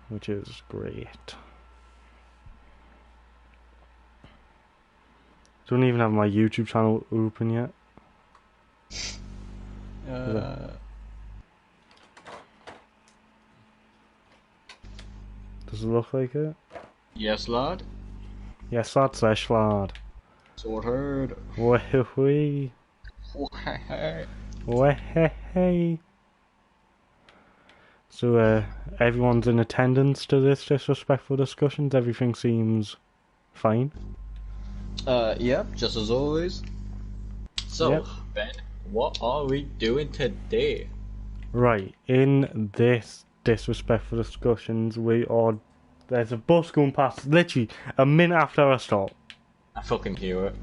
which is great. Don't even have my YouTube channel open yet. Does it look like it? Yes, lad. Yes, that's a lad. Sorted. Wee. Wee. So, everyone's in attendance to this disrespectful discussions. Everything seems fine. Yep, just as always. So, Yep. Ben, what are we doing today? Right, in this disrespectful discussions, there's a bus going past literally a minute after I stop. I fucking hear it.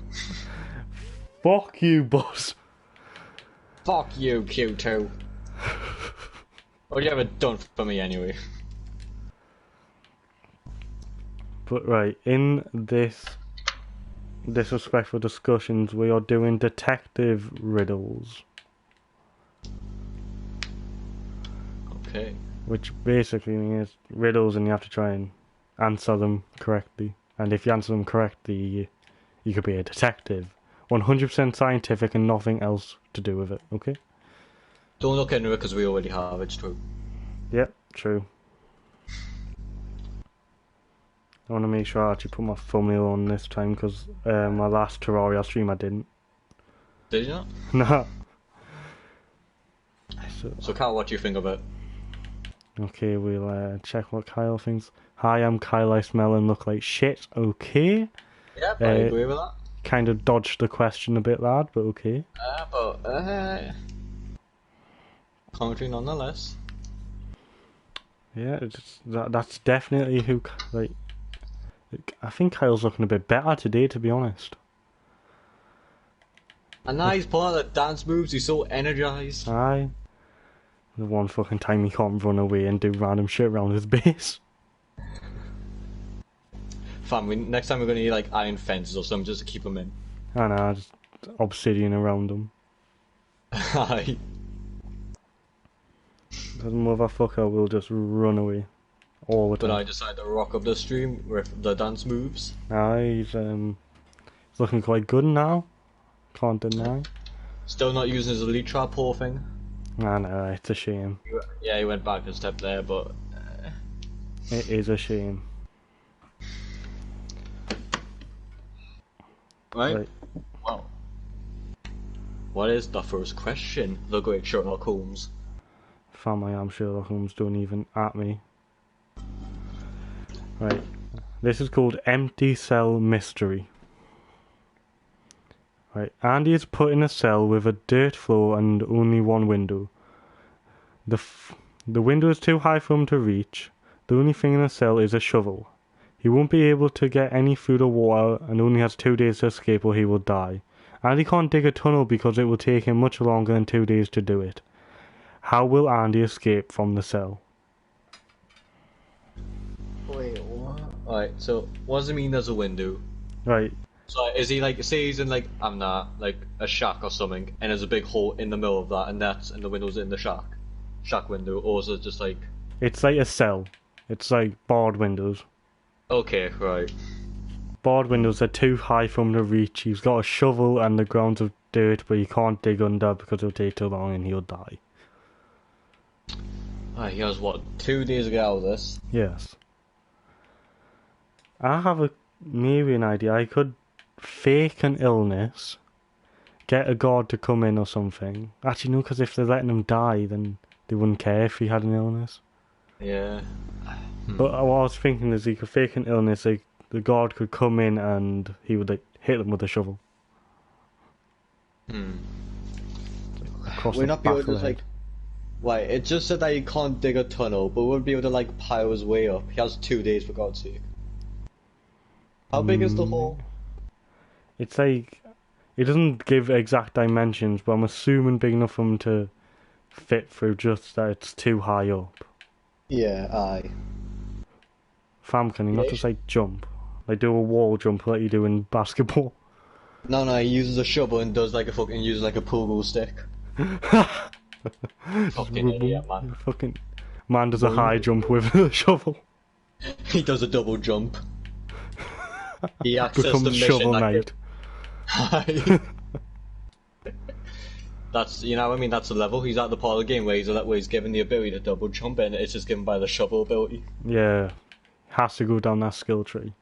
Fuck you, bus. Fuck you, Q2. What have you ever done for me anyway? But right, in this disrespectful discussions, we are doing detective riddles. Okay. Which basically means riddles and you have to try and answer them correctly. And if you answer them correctly, you could be a detective. 100% scientific and nothing else to do with it, okay? Don't look into it because we already have, it's true. Yep, true. I want to make sure I actually put my thumbnail on this time because my last Terraria stream I didn't. Did you not? No. So Kyle, what do you think of it? Okay, we'll check what Kyle thinks. Hi, I'm Kyle, I smell and look like shit. Okay. Yep, I agree with that. Kind of dodged the question a bit, lad, but okay. Commentary nonetheless. Yeah, that's definitely who, like, I think Kyle's looking a bit better today, to be honest. And now he's pulling out the dance moves, he's so energized. Aye. The one fucking time he can't run away and do random shit around his base. Fam, next time we're gonna need like iron fences or something just to keep him in. I know, just obsidian around him. Aye. That motherfucker will just run away all the time. But I decided to rock up the stream with the dance moves. He's looking quite good now. Can't deny. Still not using his elite trap poor thing. I know, it's a shame. Yeah, he went back a step there, but... It is a shame. Right. Well. What is the first question? The great Sherlock Holmes. Fam, I am Sherlock Holmes, don't even at me. Right. This is called Empty Cell Mystery. Right. Andy is put in a cell with a dirt floor and only one window. The window is too high for him to reach. The only thing in the cell is a shovel. He won't be able to get any food or water and only has 2 days to escape or he will die. Andy can't dig a tunnel because it will take him much longer than 2 days to do it. How will Andy escape from the cell? Wait, what? Alright, so what does it mean there's a window? Right. So is he like, say he's in like, I'm not, like a shack or something, and there's a big hole in the middle of that, and the window's in the shack window, or is it just like... It's like a cell. It's like barred windows. Okay, right. Barred windows are too high for him to reach. He's got a shovel and the ground's of dirt, but he can't dig under because it'll take too long and he'll die. He has what, 2 days to get out of this? Yes. I have maybe an idea. I could fake an illness, get a guard to come in or something. Actually, no, because if they're letting him die, then they wouldn't care if he had an illness. Yeah. But what I was thinking is he could fake an illness, like, the guard could come in and he would like hit them with a shovel. Across We're the not be back able of to the head. like... Right, it just said that he can't dig a tunnel, but we'll be able to like pile his way up. He has 2 days for God's sake. How big is the hole? It's like, it doesn't give exact dimensions, but I'm assuming big enough for him to fit through, just that it's too high up. Yeah, aye. Fam, can he not just like jump? Like do a wall jump like you do in basketball? No, he uses a shovel and does like a fucking, uses like a pogo stick. Fucking idiot, man. Fucking man does a high jump with a shovel. He does a double jump. He accesses the Becomes mission. Shovel Knight. That's, you know what I mean, that's the level. He's at the part of the game where he's given the ability to double jump, and it's just given by the shovel ability. Yeah. Has to go down that skill tree.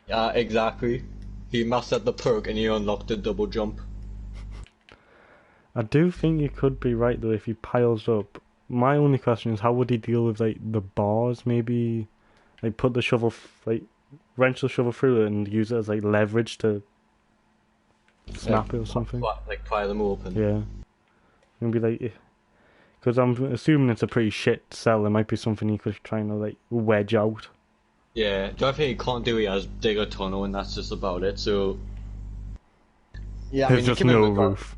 Yeah, exactly. He mastered the perk and he unlocked the double jump. I do think you could be right though if he piles up. My only question is how would he deal with like the bars? Maybe like put the shovel, wrench the shovel through it and use it as like leverage to snap it or something. Like pry them open. Yeah. Maybe like, because I'm assuming it's a pretty shit cell. There might be something he could try and like wedge out. Yeah, the only thing he can't do, he has dig a tunnel, and that's just about it. So yeah, There's just no roof.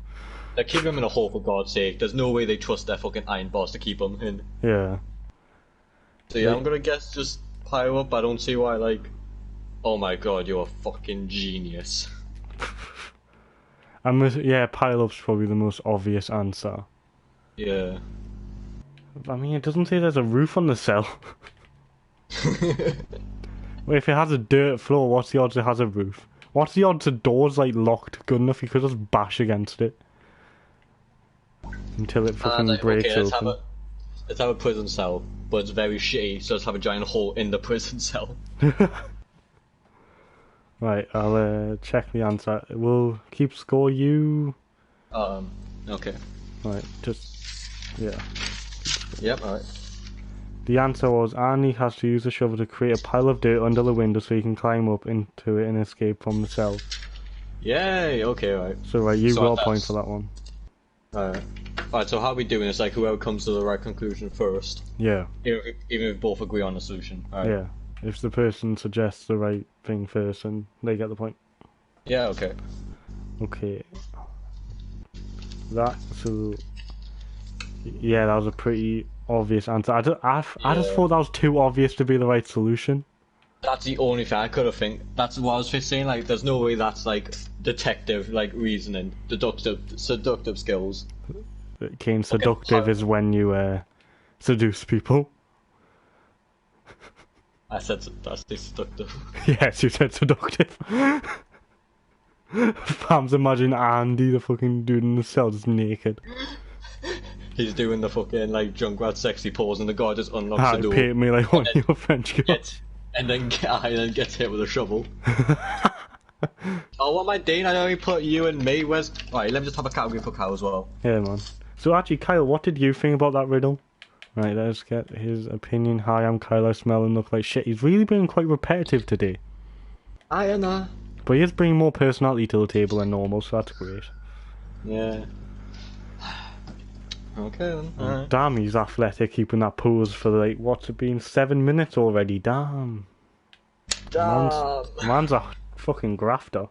They keep him in a hole for God's sake. There's no way they trust their fucking iron boss to keep him in. Yeah. So yeah, I'm gonna guess just pile up. I don't see why. Like, oh my god, you're a fucking genius. Yeah, pile up's probably the most obvious answer. Yeah. I mean, it doesn't say there's a roof on the cell. Well, if it has a dirt floor, what's the odds it has a roof? What's the odds the door's like locked good enough you could just bash against it until it fucking breaks open? Let's have a prison cell, but it's very shitty, so let's have a giant hole in the prison cell. Right, I'll check the answer. We'll keep score you. Okay. Right, just yeah. Yep. All right. The answer was Arnie has to use a shovel to create a pile of dirt under the window so he can climb up into it and escape from the cell. Yay! Okay, right. So right, you got a point for that one. Alright. Alright, so how are we doing? It's like whoever comes to the right conclusion first. Yeah. Even if we both agree on the solution. Alright. Yeah. If the person suggests the right thing first, and they get the point. Yeah, okay. Okay. Yeah, that was a pretty obvious answer. I just thought that was too obvious to be the right solution. That's the only thing I could have think. That's what I was just saying. Like, there's no way that's like detective, like reasoning, seductive skills. Kane, seductive is when you seduce people. I said that's seductive. Yes, you said seductive. Fams, imagine Andy, the fucking dude in the cell, just naked. He's doing the fucking like Junkrat sexy pose, and the guy just unlocks the door. Paint me like one of your French girls. And then gets hit with a shovel. Oh, what am I doing? I only put you and me. Alright, let me just have a category for Kyle as well. Yeah, man. So actually, Kyle, what did you think about that riddle? Right, let's get his opinion. Hi, I'm Kyle. I smell and look like shit. He's really been quite repetitive today. I know. But he is bringing more personality to the table than normal, so that's great. Yeah. Okay then. Alright. Damn, he's athletic, keeping that pose for like, what's it been, 7 minutes already? Damn. Man's a fucking grafter.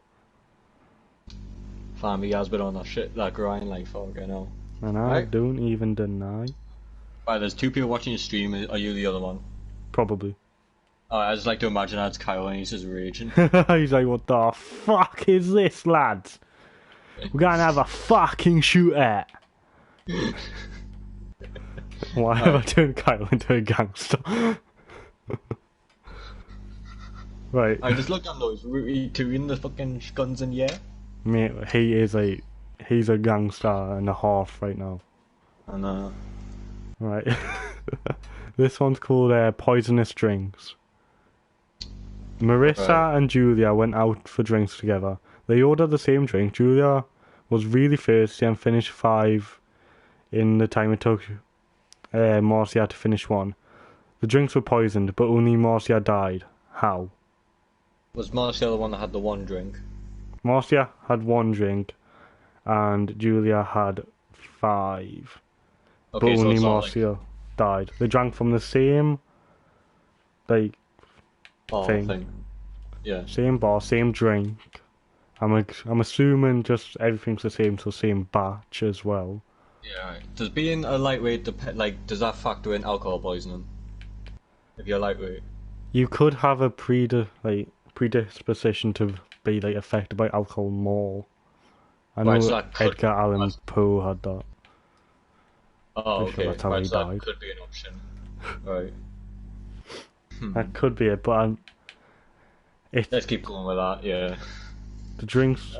Fam, he has been on that grind like fuck, I know. And I don't even deny. Right, there's two people watching your stream. Are you the other one? Probably. Oh, I just like to imagine that's Kyle and he's just raging. He's like, what the fuck is this, lads? We're gonna have a fucking shootout. Why have I turned Kyle into a gangster? Right. I just looked at those doing the fucking guns in the air. Mate, he's a gangster and a half right now. I know. Right. This one's called Poisonous Drinks. Marissa and Julia went out for drinks together. They ordered the same drink. Julia was really thirsty and finished 5 in the time it took Marcia to finish 1. The drinks were poisoned, but only Marcia died. How? Was Marcia the one that had the one drink? Marcia had 1 drink, and Julia had 5. Okay, but so only it's not Marcia died. They drank from the same, thing. Yeah. Same bar, same drink. I'm assuming just everything's the same, so same batch as well. Yeah, right. Does being a lightweight does that factor in alcohol poisoning? If you're lightweight, You could have a predisposition to be like affected by alcohol more. I know so Edgar Allan Poe had that. Oh, Pretty sure okay. that's how he So died. that could be an option. Right. That could be it, but Let's keep going with that. Yeah. the drinks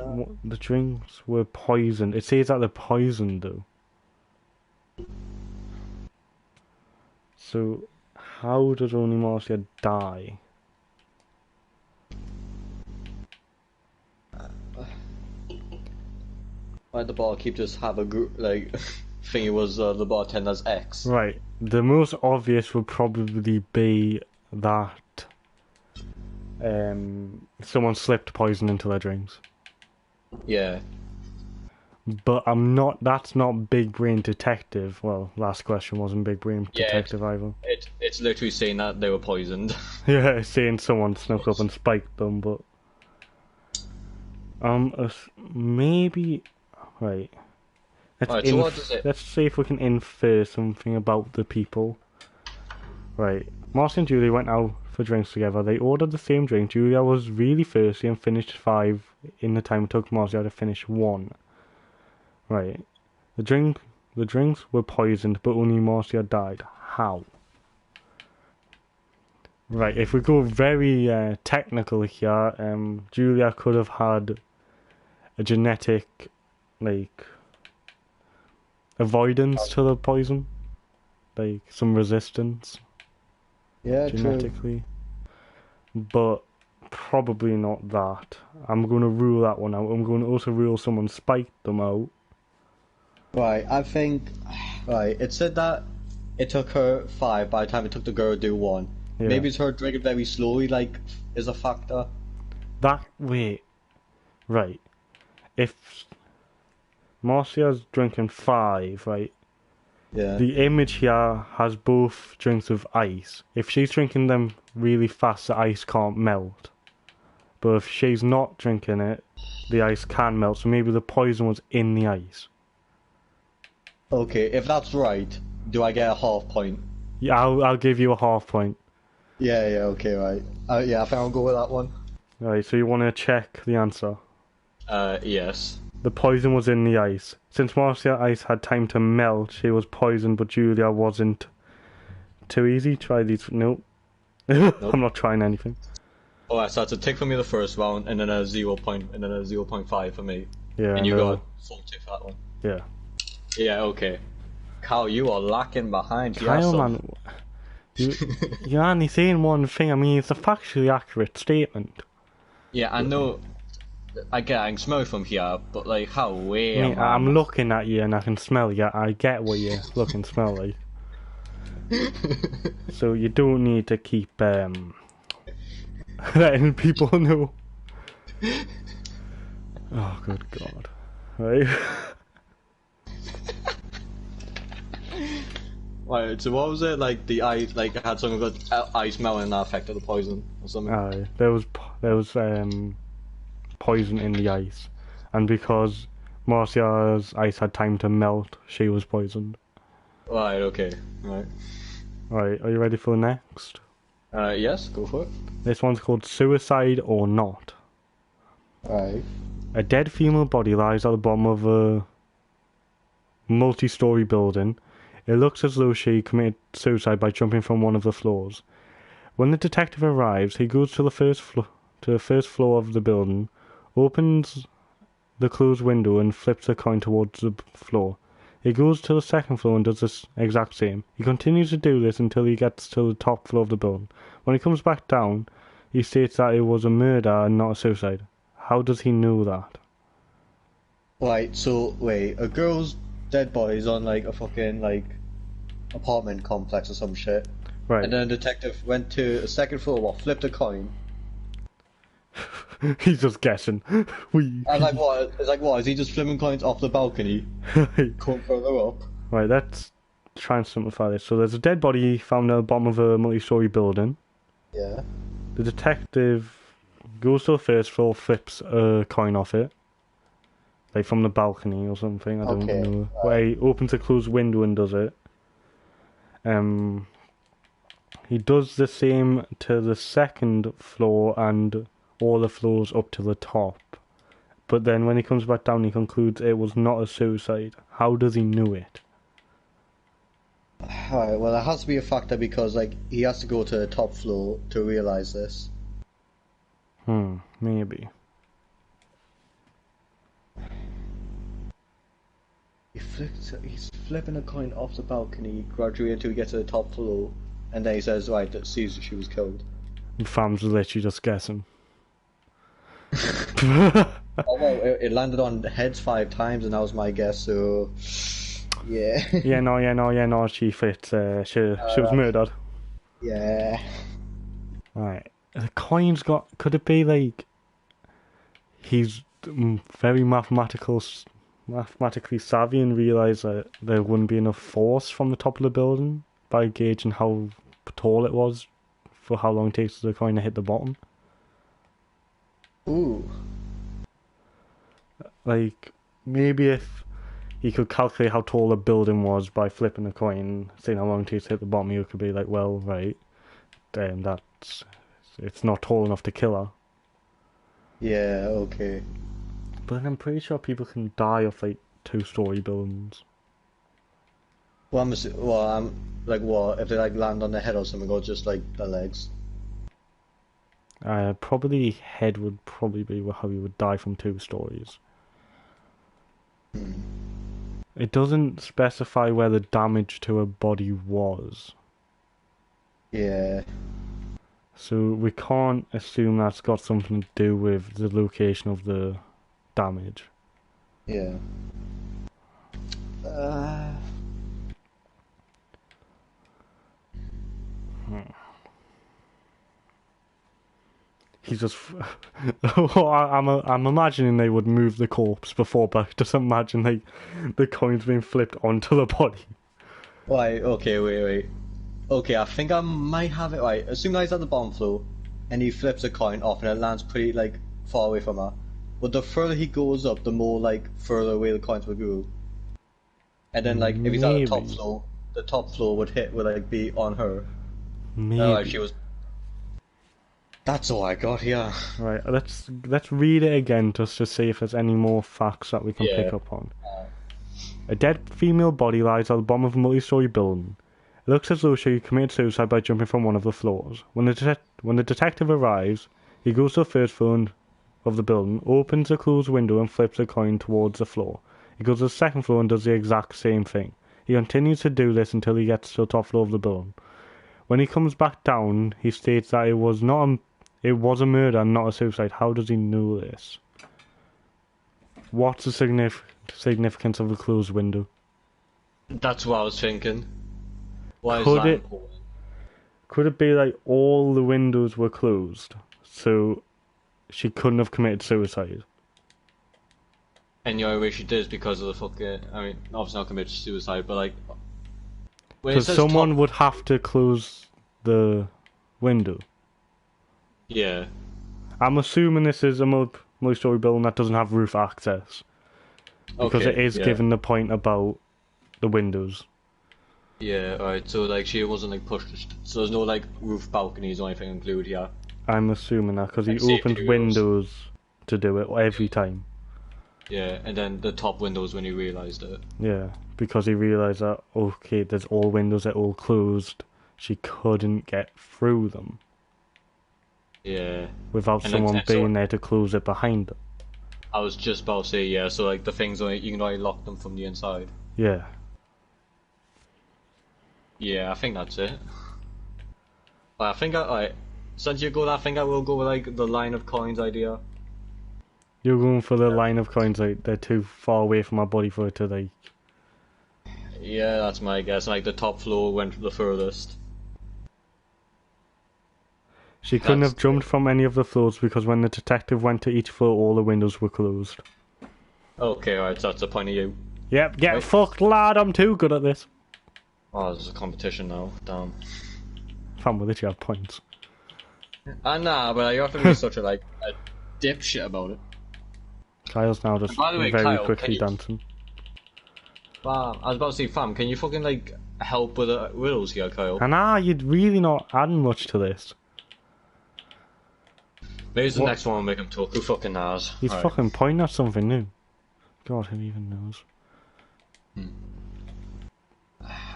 were poisoned. It says that they're poisoned though. So, how does only Marcia die? Why did the barkeep just have a group like think it was the bartender's ex? Right. The most obvious would probably be that someone slipped poison into their drinks. Yeah. But that's not Big Brain Detective. Well, last question wasn't Big Brain Detective either. It's literally saying that they were poisoned. Yeah, it's saying someone snuck up and spiked them, but maybe right. Alright, so what does it? Let's see if we can infer something about the people. Right. Marcy and Julia went out for drinks together. They ordered the same drink. Julia was really thirsty and finished 5 in the time it took Marcia to finish 1. Right. The drinks were poisoned, but only Marcia died. How? Right. If we go very technical here, Julia could have had a genetic, like, avoidance to the poison, like some resistance. Yeah, genetically, but probably not that. I'm going to rule that one out. I'm going to also rule someone spiked them out. Right, I think. Right, it said that it took her 5 by the time it took the girl to do 1. Yeah. Maybe it's her drinking very slowly, like, is a factor. Wait, right. If Marcia's drinking 5, right, Yeah. the image here has both drinks with ice. If she's drinking them really fast, the ice can't melt. But if she's not drinking it, the ice can melt, so maybe the poison was in the ice. Okay, if that's right, do I get a half point? Yeah, I'll give you a half point. Yeah, okay, right. Yeah, I think I'll go with that one. Right, so you want to check the answer? Yes. The poison was in the ice. Since Marcia ice had time to melt, she was poisoned, but Julia wasn't. Too easy? Try these. Nope. I'm not trying anything. Alright, so it's a tick for me the first round, and then a 0 point, and then a 0.5 for me. Yeah, And you no. got full tick for that one. Yeah. Yeah, okay. Kyle, you are lacking behind. Kyle, man, you're only saying one thing. I mean, it's a factually accurate statement. Yeah, I know. I can smell it from here, but like, how way? Mate, I'm looking at you and I can smell you. I get what you look and smell like. So you don't need to keep letting people know. Oh, good God. Right? Right, so what was it? Like the ice, like it had something got ice melting and that affected the poison or something. Aye, there was poison in the ice, and because Marcia's ice had time to melt, she was poisoned. Right, okay, right. Right, are you ready for the next? Yes, go for it. This one's called Suicide or Not. right. A dead female body lies at the bottom of a multi-story building. It looks as though she committed suicide by jumping from one of the floors. When the detective arrives, he goes to the first floor of the building, opens the closed window and flips a coin towards the floor. He goes to the second floor and does the exact same. He continues to do this until he gets to the top floor of the building. When he comes back down, he states that it was a murder and not a suicide. How does he know that? Right, so wait, a girl's dead body is on like a fucking like apartment complex or some shit. Right. And then a detective went to a second floor, flipped a coin. He's just guessing. And like what? It's like what? Is he just flipping coins off the balcony? Going further up. Right, let's try and simplify this. So there's a dead body found at the bottom of a multi-story building. Yeah. The detective goes to the first floor, flips a coin off it. Like from the balcony or something, I don't know. Where he opens a closed window and does it. He does the same to the second floor and all the floors up to the top. But then when he comes back down, he concludes it was not a suicide. How does he know it? Alright, well, there has to be a factor because, like, he has to go to the top floor to realize this. Maybe. He's flipping a coin off the balcony gradually until he gets to the top floor, and then he says, right, that sees she was killed. Fam's literally just guessing. Oh, well, it landed on heads 5 times, and that was my guess, so... Yeah. Yeah, no, she fits. She was murdered. Yeah. Right. The coin's got... Could it be, like... He's very mathematically savvy and realised that there wouldn't be enough force from the top of the building by gauging how tall it was for how long it takes the coin to hit the bottom. Ooh. Like, maybe if he could calculate how tall the building was by flipping a coin, seeing how long it takes to hit the bottom, he could be like, well, right, then it's not tall enough to kill her. Yeah, okay. But then I'm pretty sure people can die off, like, 2-story buildings. Well, I'm like, what, if they, like, land on their head or something, or just, like, their legs? Probably head would probably be how you would die from 2 stories. It doesn't specify where the damage to her body was. Yeah. So we can't assume that's got something to do with the location of the damage. Yeah. He's just... I'm imagining they would move the corpse before, but just imagine like the coins being flipped onto the body. Right, okay, wait. Okay, I think I might have it right. Assume that he's at the bottom floor, and he flips a coin off, and it lands pretty, like, far away from her. But the further he goes up, the more, like, further away the coins would go. And then, like, if he's at the top floor would like, be on her. Maybe. She was... That's all I got here. Right, let's read it again just to see if there's any more facts that we can pick up on. A dead female body lies at the bottom of a multi-story building. It looks as though she committed suicide by jumping from one of the floors. When the detective arrives, he goes to the first floor of the building, opens a closed window and flips a coin towards the floor. He goes to the second floor and does the exact same thing. He continues to do this until he gets to the top floor of the building. When he comes back down, he states that it was a murder and not a suicide. How does he know this? What's the significance of a closed window? That's what I was thinking. Why is Could that it- important? Could it be like all the windows were closed, so she couldn't have committed suicide? And the only way she did is because of the fucking... I mean, obviously not committed suicide, but like... when it Because says someone top- would have to close the window. Yeah. I'm assuming this is a multi-story building that doesn't have roof access. Because Okay, it is yeah. given the point about the windows. Yeah, alright, so like she wasn't like pushed, so there's no like roof balconies or anything included here. I'm assuming that because he Like safety opens rules. windows to do it every time. Yeah, and then the top windows when he realised it. Yeah, because he realised that, okay, there's all windows that are all closed. She couldn't get through them Yeah. without And like, someone so- being there to close it behind her. I was just about to say, yeah, so like the things, you can only lock them from the inside. Yeah. Yeah, I think that's it. I think alright, since you go that, I think I will go with like the line of coins idea. You're going for the line of coins, like, they're too far away from my body for it to, like... Yeah, that's my guess. Like the top floor went the furthest. She couldn't That's have jumped from any of the floors because when the detective went to each floor, all the windows were closed. Okay, alright, so that's the point of you. Yep, get Right. fucked, lad, I'm too good at this. Oh, there's a competition now. Damn. Fam with it, you have points. Nah, but you have to be such a like a dipshit about it. Kyle's now just By the way, very Kyle, quickly can you- dancing. Fam, I was about to say, fam, can you fucking like help with the riddles here, Kyle? And you'd really not adding much to this. Maybe the What? next one will make him talk. Who fucking knows? He's Alright. fucking pointing at something new. God, who even knows?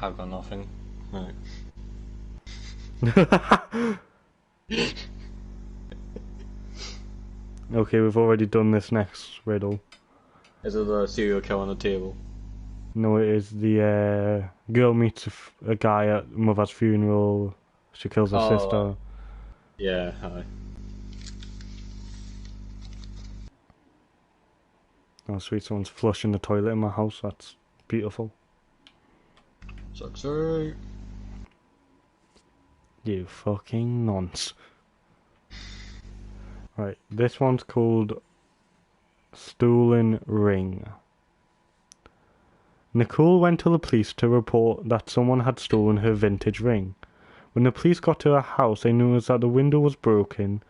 I've got nothing. Right. Okay, we've already done this next riddle. Is it the serial killer on the table? No, it is the girl meets a guy at mother's funeral. She kills her sister. Yeah, aye. Oh, sweet, someone's flushing the toilet in my house. That's beautiful. Sucks, right? You fucking nonce. Right, this one's called Stolen Ring. Nicole went to the police to report that someone had stolen her vintage ring. When the police got to her house, they noticed that the window was broken,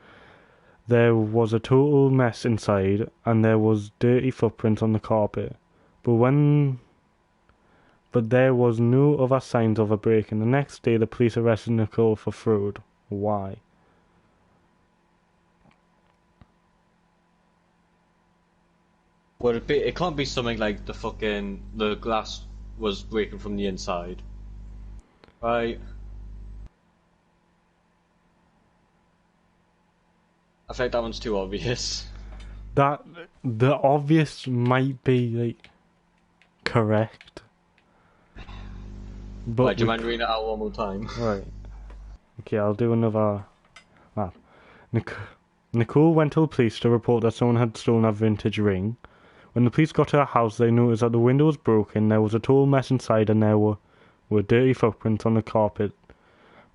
there was a total mess inside, and there was dirty footprints on the carpet. But there was no other signs of a break-in. The next day, the police arrested Nicole for fraud. Why? Would it be? It can't be something like the glass was breaking from the inside, right? I think that one's too obvious. That the obvious might be like correct, but Right, do you mind reading it out one more time? right. Okay, I'll do another map. Nicole went to the police to report that someone had stolen her vintage ring. When the police got to her house, they noticed that the window was broken, there was a total mess inside, and there were dirty footprints on the carpet,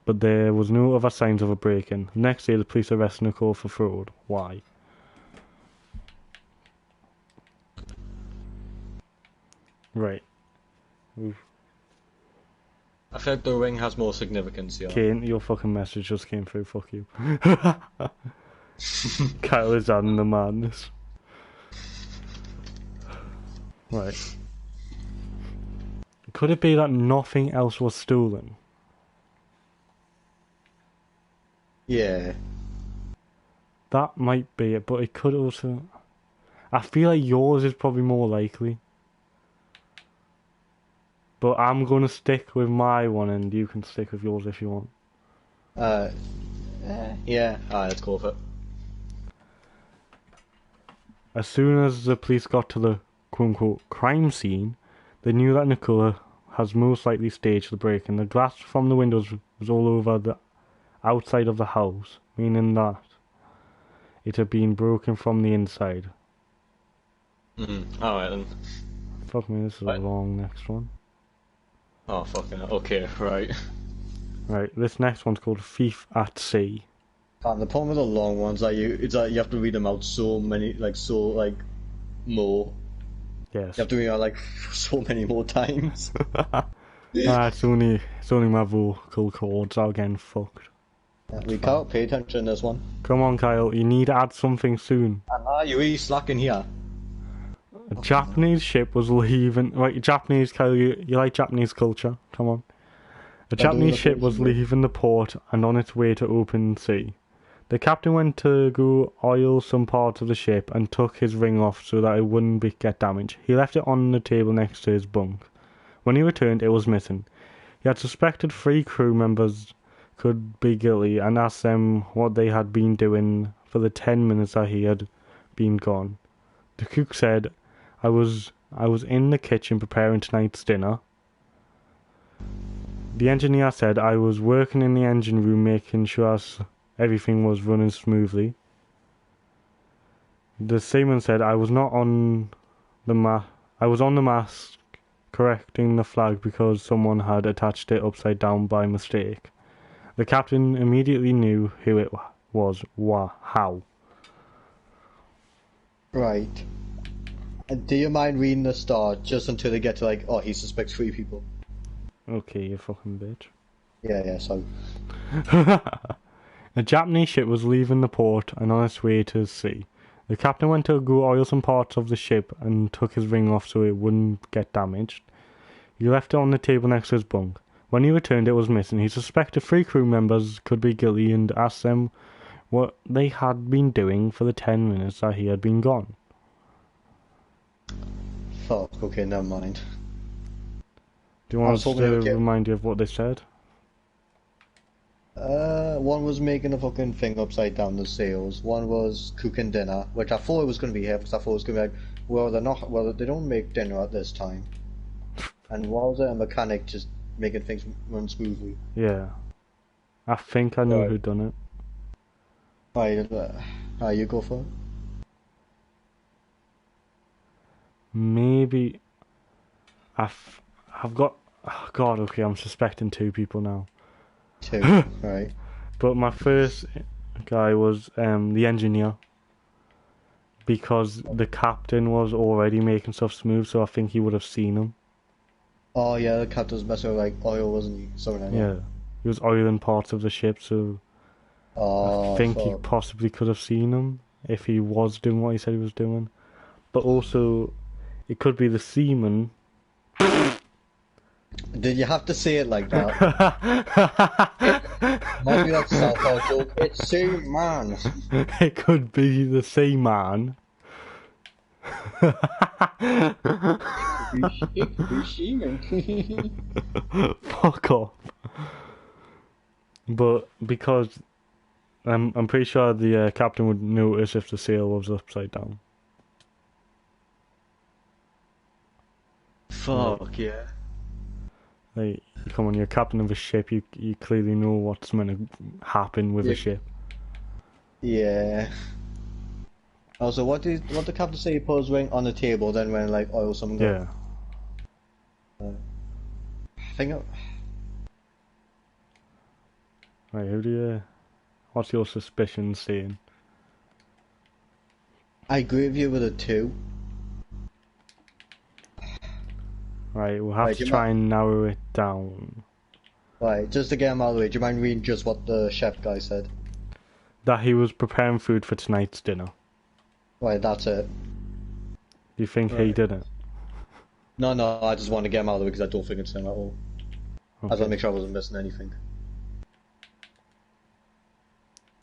but there was no other signs of a break-in. The next day, the police arrested Nicole for fraud. Why? Right. I think the ring has more significance, yeah. Kane, your fucking message just came through, fuck you. Kyle is adding the madness. Right. Could it be that nothing else was stolen? Yeah. That might be it, but it could also... I feel like yours is probably more likely. But I'm going to stick with my one, and you can stick with yours if you want. Yeah. Alright, let's go for it. As soon as the police got to the quote-unquote crime scene, they knew that Nicola has most likely staged the break-in. The glass from the windows was all over the outside of the house, meaning that it had been broken from the inside. Alright then. Fuck me, this is a long next one. Oh, fucking hell. Okay, right. Right, this next one's called Thief at Sea. And the problem with the long ones it's like you have to read them out more. Yes. You have to read out like so many more times. It's only my vocal cords are getting fucked. We can't pay attention to this one. Come on, Kyle, you need to add something soon. And you're really slacking here. A Japanese ship was leaving... Right, Japanese, Kyle, you like Japanese culture? Come on. A Japanese ship was leaving the port and on its way to open sea. The captain went to go oil some parts of the ship and took his ring off so that it wouldn't get damaged. He left it on the table next to his bunk. When he returned, it was missing. He had suspected 3 crew members could be guilty and asked them what they had been doing for the 10 minutes that he had been gone. The cook said, I was in the kitchen preparing tonight's dinner. The engineer said, I was working in the engine room making sure everything was running smoothly. The seaman said, I was on the mast correcting the flag because someone had attached it upside down by mistake. The captain immediately knew who it was. How? Right. And do you mind reading the start just until they get to he suspects 3 people? Okay, you fucking bitch. Yeah, so... A Japanese ship was leaving the port and on its way to sea. The captain went to go oil some parts of the ship and took his ring off so it wouldn't get damaged. He left it on the table next to his bunk. When he returned, it was missing. He suspected 3 crew members could be guilty and asked them what they had been doing for the 10 minutes that he had been gone. Fuck, okay, never mind. Do you want us to remind you of what they said? One was making a fucking thing upside down, the sails. One was cooking dinner, which I thought it was going to be here, because I thought it was going to be like, well, they're not, well, they don't make dinner at this time. And what was it? A mechanic just making things run smoothly. Yeah. I think I know Right. who done it. You go for it. Maybe I've got, oh God, okay, I'm suspecting two people now. Two, right. But my first guy was the engineer, because the captain was already making stuff smooth, so I think he would have seen him. Oh yeah, the captain was messing with like oil, wasn't he? Something like that. Yeah, he was oiling parts of the ship, so Oh, I think he fuck. possibly could have seen him if he was doing what he said he was doing. But also, it could be the seaman. Did you have to say it like that? Might be like South joke. It's same man. It could be the seaman. It could be Seaman. Fuck off. But because I'm pretty sure the captain would notice if the sail was upside down. Fuck yeah. Like, you come on, you're captain of a ship. You clearly know what's meant to happen with Yeah. a ship. Yeah. Also, what did the captain say? He put his ring on the table, then when like oil something. Yeah. I think. Right. Who do you? What's your suspicion saying? I agree with you with a 2. Right. We'll have Right, to you try and narrow it down. Right, just to get him out of the way, do you mind reading just what the chef guy said? That he was preparing food for tonight's dinner. Right, that's it. Do you think he Right. did it? No, I just want to get him out of the way because I don't think it's him at all. I just want to Okay. make sure I wasn't missing anything.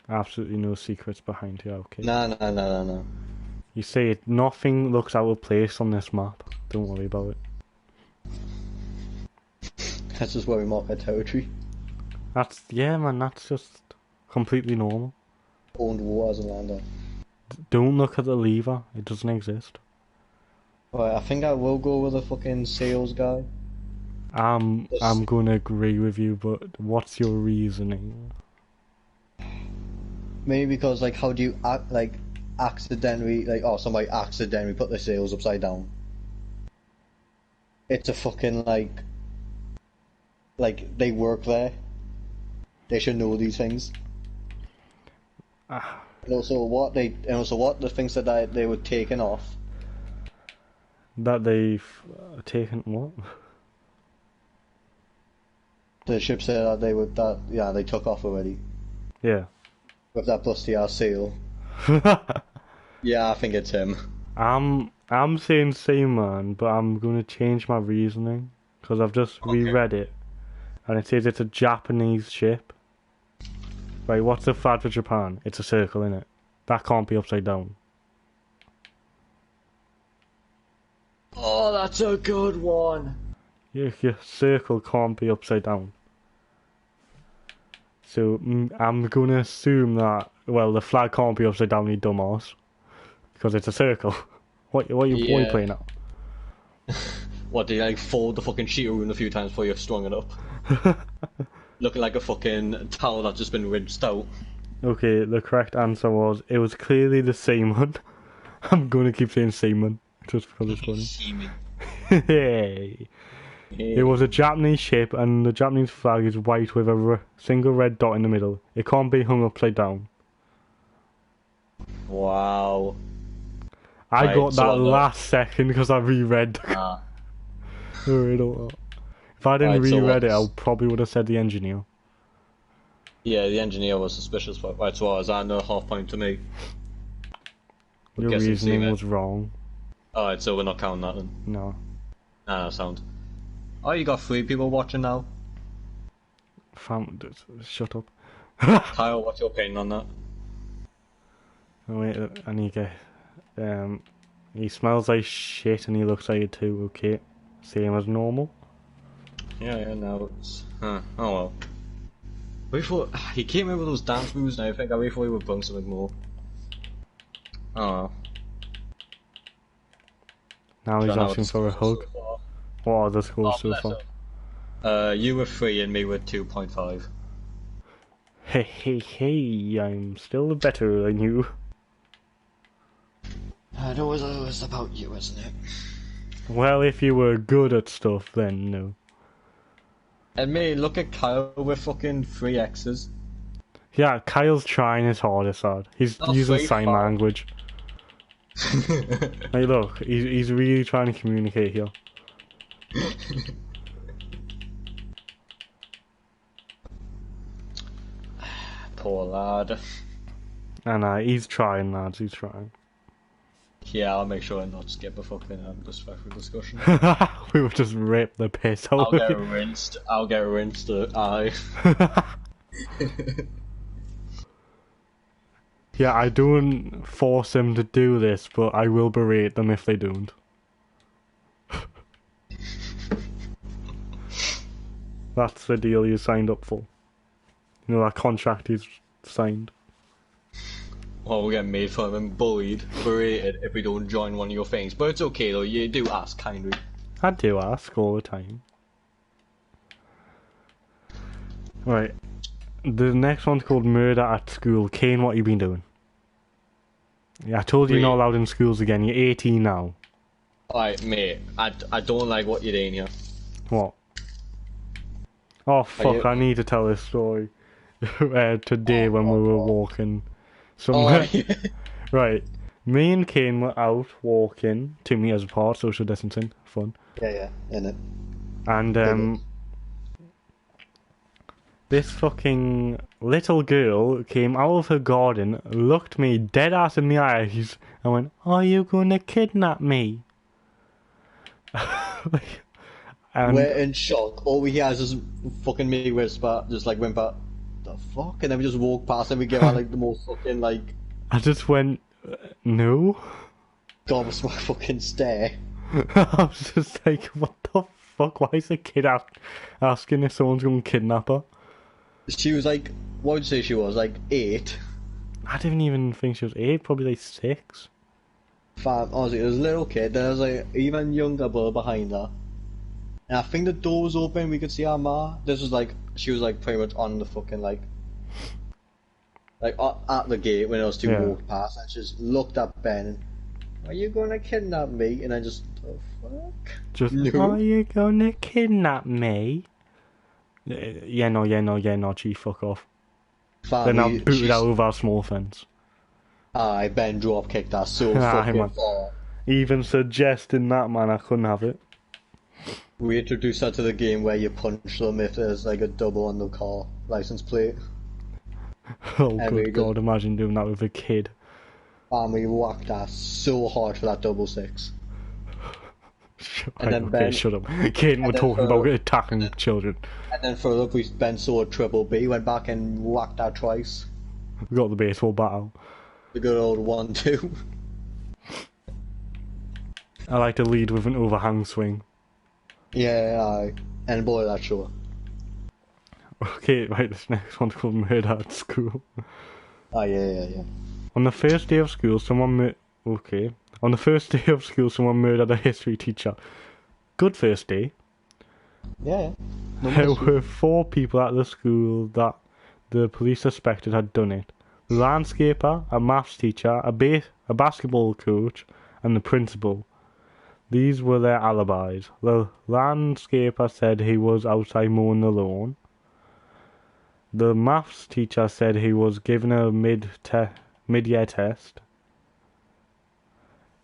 Absolutely no secrets behind here. Okay. No. You say it. Nothing looks out of place on this map. Don't worry about it. That's just where we mark our territory. Yeah, man. That's just completely normal. Owned waters and land. Don't look at the lever. It doesn't exist. Right, I think I will go with a fucking sales guy. I'm gonna agree with you, but what's your reasoning? Maybe because like, how do you accidentally somebody accidentally put the sails upside down? It's a fucking like they work there. They should know these things. And also what the things that they were taking off. That they've taken what? The ship said that they took off already. Yeah. With that busty ass sail. Yeah, I think it's him. I'm saying same man, but I'm gonna change my reasoning because I've just reread it, and it says it's a Japanese ship. Right, what's the flag for Japan? It's a circle, innit? That can't be upside down. Oh, that's a good one. Your circle can't be upside down. So I'm gonna assume that, well, the flag can't be upside down, you dumbass, because it's a circle. What are you playing at? What, did you like fold the fucking sheet around a few times before you've strung it up? Looking like a fucking towel that's just been rinsed out. Okay, the correct answer was, it was clearly the seaman. I'm gonna keep saying seaman, just because it's funny. Seeming. Hey. It was a Japanese ship, and the Japanese flag is white with a single red dot in the middle. It can't be hung upside down. Wow. I Right, got so that on the- last second because I reread the Ah. If I didn't Right, so reread it, I what's- probably would have said the engineer. Yeah, the engineer was suspicious, but right, so what, is that another half point to me? Your guessing reasoning seaman. was wrong. Alright, so we're not counting that then. No. Nah, sound. Oh, you got 3 people watching now? Shut up. Kyle, what's your opinion on that? Oh, wait, I need to get... he smells like shit and he looks like it too, okay. Same as normal. Yeah, now it's... Huh, oh well. Before he came in with those dance moves and everything, I really thought he would bring something more. Oh. Now he's asking for a hug. What are the scores so bless far? him. You were 3 and me were 2.5. Hey, I'm still better than you. It always about you, isn't it? Well, if you were good at stuff, then no. And me, look at Kyle with fucking 3 X's. Yeah, Kyle's trying his hardest, lad. He's That's using very sign fun. language. Hey, look, he's really trying to communicate here. Poor lad. And he's trying, lads, he's trying. Yeah, I'll make sure I not skip a fucking disrespectful discussion. We would just rip the piss out I'll of get you. rinsed. I'll get rinsed. Aye. Yeah, I don't force them to do this, but I will berate them if they don't. That's the deal you signed up for. You know, that contract he's signed. Well, we'll get made fun and bullied, berated if we don't join one of your things. But it's okay though, you do ask kindly. I do ask all the time. Right. The next one's called Murder at School. Kane, what you been doing? Yeah, I told you you're not allowed in schools again. You're 18 now. Alright, mate, I don't like what you're doing here. What? Oh, fuck, I need to tell this story. Today when we were walking somewhere. Right. Me and Kane were out walking 2 meters apart, social distancing, fun. Yeah, innit. And, this fucking little girl came out of her garden, looked me dead ass in the eyes, and went, "Are you gonna kidnap me?" And we're in shock. All we hear is just fucking me whisper, just like whimper, the fuck? And then we just walk past and we give her like the most fucking like I just went, "No." gobsmack fucking stare. I was just like, what the fuck? Why is a kid asking if someone's gonna kidnap her? She was like, what would you say she was? Like 8? I didn't even think she was 8, probably like 6. Honestly, there was a little kid, there was like even younger boy behind her. And I think the door was open, we could see her ma. This was like, she was like pretty much on the fucking like at the gate when us two walked past, and she just looked at Ben and, "Are you gonna kidnap me?" And I just, the fuck? Just, No. "Are you gonna kidnap me?" Yeah, no, gee, fuck off. Then I booted out of our small fence. Aye, Ben drop kicked that so Aye, fucking man. far. Even suggesting that, man, I couldn't have it. We introduced her to the game where you punch them if there's like a double on the car license plate. Oh, And we good God, imagine doing that with a kid. And we whacked her so hard for that double six. And then Okay, Ben- shut up. Kid, we're then talking for- about attacking children. And then further up, Ben saw a triple B, went back and whacked her twice. We got the baseball bat out. The good old 1-2. I like to lead with an overhand swing. Yeah, aye. And boy, that's sure. Okay, right, this next one's called Murder at School. Ah, yeah. On the first day of school, someone On the first day of school, someone murdered a history teacher. Good first day. Yeah. No There mystery. were 4 people at the school that the police suspected had done it. The landscaper, a maths teacher, a basketball coach, and the principal. These were their alibis. The landscaper said he was outside mowing the lawn. The maths teacher said he was giving a mid-year test.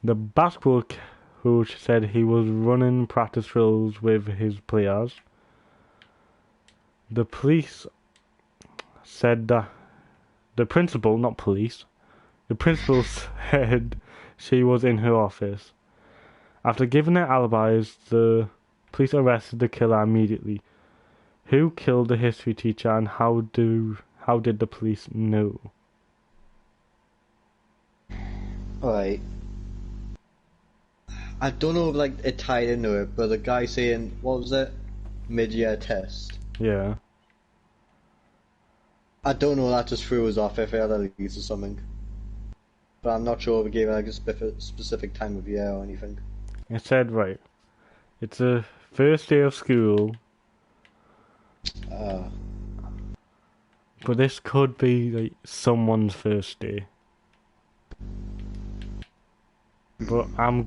The basketball coach said he was running practice drills with his players. The police said that the principal, not police, the principal said she was in her office. After giving their alibis, the police arrested the killer immediately. Who killed the history teacher and how did the police know? Alright. I don't know if like it tied into it, but the guy saying, what was it? Mid-year test. Yeah. I don't know, that just threw us off if it had a lease or something. But I'm not sure if it gave like a specific time of year or anything. It said, right, it's the first day of school, Uh, but this could be like someone's first day. But I'm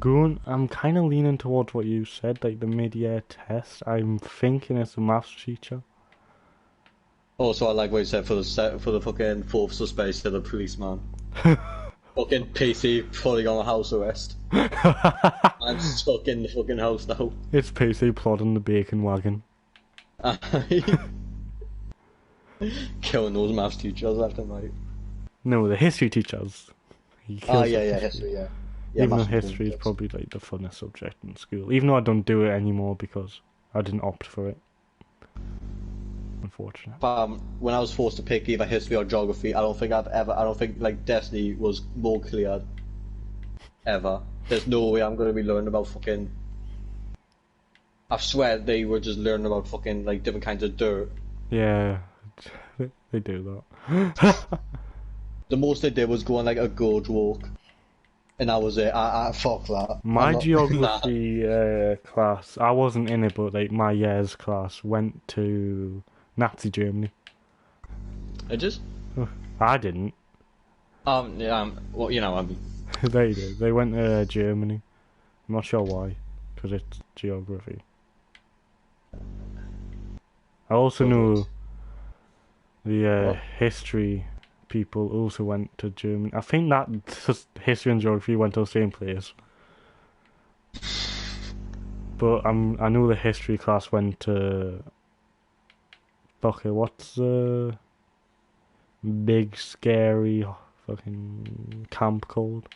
kind of leaning towards what you said, like the mid-year test. I'm thinking it's a maths teacher. also, I like what you said for the fucking fourth suspect to the policeman. Fucking PC pulling on house arrest. I'm stuck in the fucking house now. It's PC plodding the bacon wagon. Killing those maths teachers left and right. No, the history teachers. He kills the history, yeah. Even though maths history is teachers. probably like the funnest subject in school. Even though I don't do it anymore because I didn't opt for it. Unfortunate. When I was forced to pick either history or geography, I don't think like Destiny was more clear. Ever. There's no way I'm gonna be learning about fucking. I swear they were just learning about fucking like different kinds of dirt. Yeah, they do that. The most they did was go on like a gorge walk, and that was it. I fuck that. My geography class, I wasn't in it, but like my year's class went to Nazi Germany. I just I didn't. well, you know, They did. They went to Germany. I'm not sure why, because it's geography. I also knew the history people also went to Germany. I think that history and geography went to the same place. But I know the history class went to. Okay, what's the big scary fucking camp called?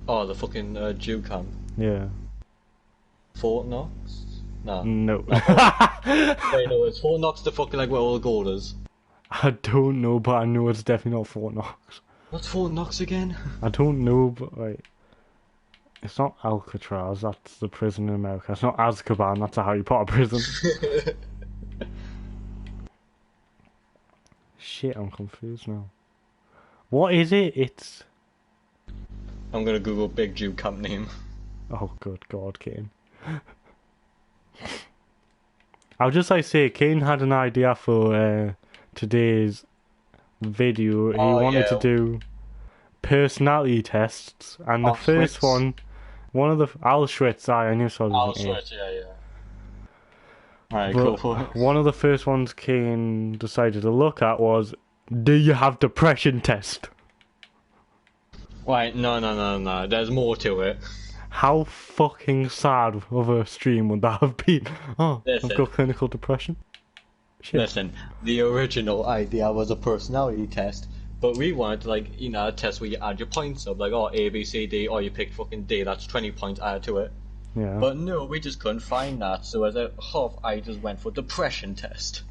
oh, the fucking Jew camp. Yeah. Fort Knox? Nah. No. Wait, no, it's Fort Knox the fucking like where all the gold is. I don't know, but I know it's definitely not Fort Knox. What's Fort Knox again? I don't know, but like, it's not Alcatraz. That's the prison in America. It's not Azkaban. That's a Harry Potter prison. Shit, I'm confused now. What is it? It's. I'm gonna Google big Jew camp name. Oh, good God, Kane. I'll just like say, Kane had an idea for today's video. He wanted to do personality tests, and the first one, one of the Auschwitz. I knew so. Auschwitz, yeah. Alright, But go for it. one of the first ones Kane decided to look at was, do you have depression test? Right, no. There's more to it. How fucking sad of a stream would that have been? Oh, Listen. I've got clinical depression. Shit. Listen, the original idea was a personality test, but we wanted like, you know, a test where you add your points up, like, oh, A, B, C, D, or you picked fucking D, that's 20 points added to it. Yeah. But no, we just couldn't find that, so as a half, I just went for depression test.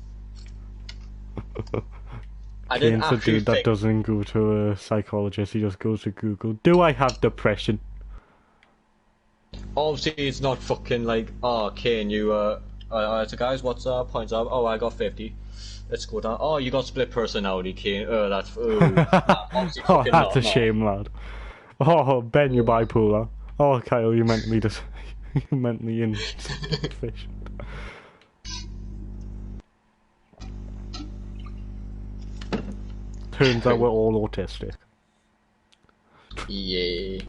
I didn't Kane's a actually dude that think... doesn't go to a psychologist, he just goes to Google. Do I have depression? Obviously, it's not fucking like, oh, Kane, you, so guys, what's points up? Oh, I got 50. Let's go down. Oh, you got split personality, Kane. Oh, that's... obviously Oh, fucking that's not, a shame, lad. Oh, Ben, you're bipolar. Oh, Kyle, you meant me to... you meant me insufficient. Turns out we're all autistic. Yeah.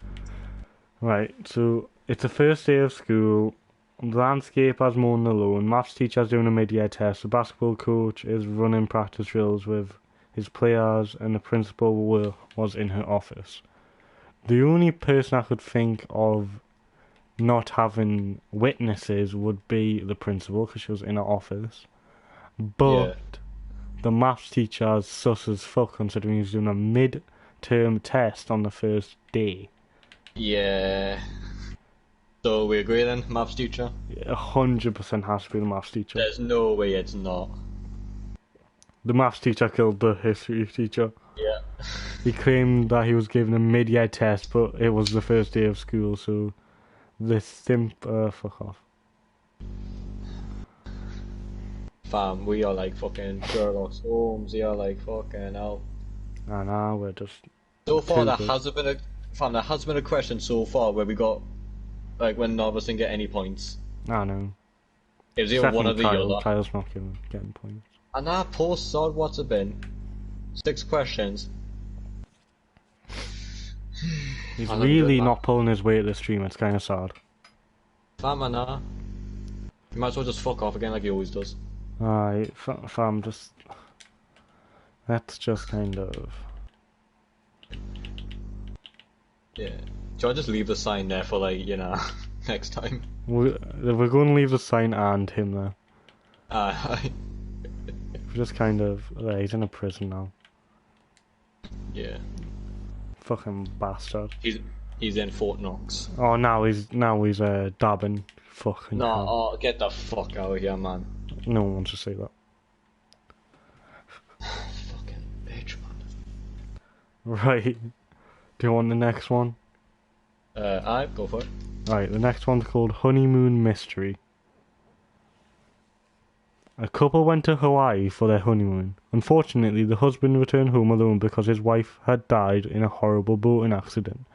Right, so it's the first day of school. The landscape has mown the lawn. Maths teacher's doing a mid-year test. The basketball coach is running practice drills with his players, and the principal was in her office. The only person I could think of not having witnesses would be the principal, because she was in her office. But the maths teacher is sus as fuck, considering he's doing a mid-term test on the first day. Yeah. So we agree then, maths teacher? 100% has to be the maths teacher. There's no way it's not. The maths teacher killed the history teacher. Yeah. He claimed that he was given a mid-year test, but it was the first day of school, so the fuck off. Fam, we are like fucking Sherlock Holmes. We are like fucking hell. Nah, we're just... So far, Too good. there has been a question so far where we got, like, when none of us didn't get any points. I know. It was either one or the other. Kyle's not getting points. And that post saw what's it been? 6 questions. He's I love really it, not pulling his weight at the stream, it's kind of sad. Fam, you might as well just fuck off again like he always does. Alright, fam, just... Let's just kind of... Yeah. Do I just leave the sign there for, like, you know, next time? We're going to leave the sign and him there. We're just kind of... he's in a prison now. Yeah. Fucking bastard. He's in Fort Knox. Oh, now he's dabbing. Fucking No, hell. oh, get the fuck out of here, man. No one wants to say that. Fucking bitch, man. Right. Do you want the next one? Go for it. Right, the next one's called Honeymoon Mystery. A couple went to Hawaii for their honeymoon. Unfortunately, the husband returned home alone because his wife had died in a horrible boating accident.